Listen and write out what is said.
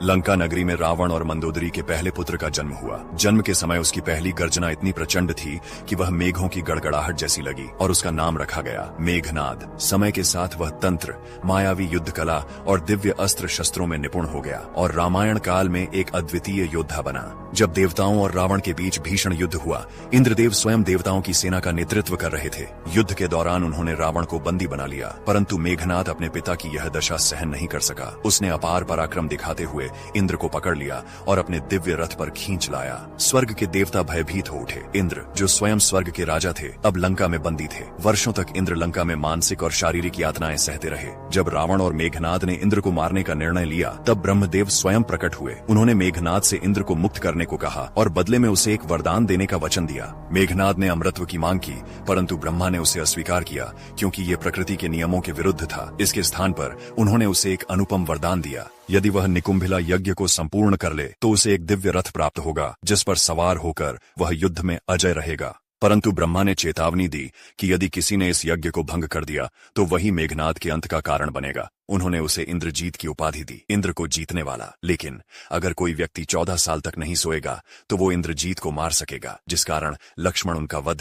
लंका नगरी में रावण और मंदोदरी के पहले पुत्र का जन्म हुआ। जन्म के समय उसकी पहली गर्जना इतनी प्रचंड थी कि वह मेघों की गड़गड़ाहट जैसी लगी और उसका नाम रखा गया मेघनाद। समय के साथ वह तंत्र, मायावी युद्ध कला और दिव्य अस्त्र शस्त्रों में निपुण हो गया और रामायण काल में एक अद्वितीय योद्धा बना। जब देवताओं और रावण के बीच भीषण युद्ध हुआ, इंद्रदेव स्वयं देवताओं की सेना का नेतृत्व कर रहे थे। युद्ध के दौरान उन्होंने रावण को बंदी बना लिया, परंतु मेघनाद अपने पिता की यह दशा सहन नहीं कर सका। उसने अपार पराक्रम दिखाते हुए इंद्र को पकड़ लिया और अपने दिव्य रथ पर खींच लाया। स्वर्ग के देवता भयभीत हो उठे। इंद्र, जो स्वयं स्वर्ग के राजा थे, अब लंका में बंदी थे। वर्षों तक इंद्र लंका में मानसिक और शारीरिक यातनाएं सहते रहे। जब रावण और मेघनाद ने इंद्र को मारने का निर्णय लिया, तब ब्रह्मदेव स्वयं प्रकट हुए। उन्होंने मेघनाद से इंद्र को मुक्त करने को कहा और बदले में उसे एक वरदान देने का वचन दिया। मेघनाद ने अमृतत्व की मांग की, परंतु ब्रह्मा ने उसे अस्वीकार किया क्योंकि ये प्रकृति के नियमों के विरुद्ध था। इसके स्थान पर उन्होंने उसे एक अनुपम वरदान दिया। यदि वह निकुंभिला यज्ञ को संपूर्ण कर ले तो उसे एक दिव्य रथ प्राप्त होगा, जिस पर सवार होकर वह युद्ध में अजय रहेगा। परंतु ब्रह्मा ने चेतावनी दी कि यदि किसी ने इस यज्ञ को भंग कर दिया तो वही मेघनाद के अंत का कारण बनेगा। उन्होंने उसे इंद्रजीत की उपाधि दी, इंद्र को जीतने वाला। लेकिन अगर कोई व्यक्ति 14 साल तक नहीं सोएगा तो वो इंद्रजीत को मार सकेगा, जिस कारण लक्ष्मण उनका वध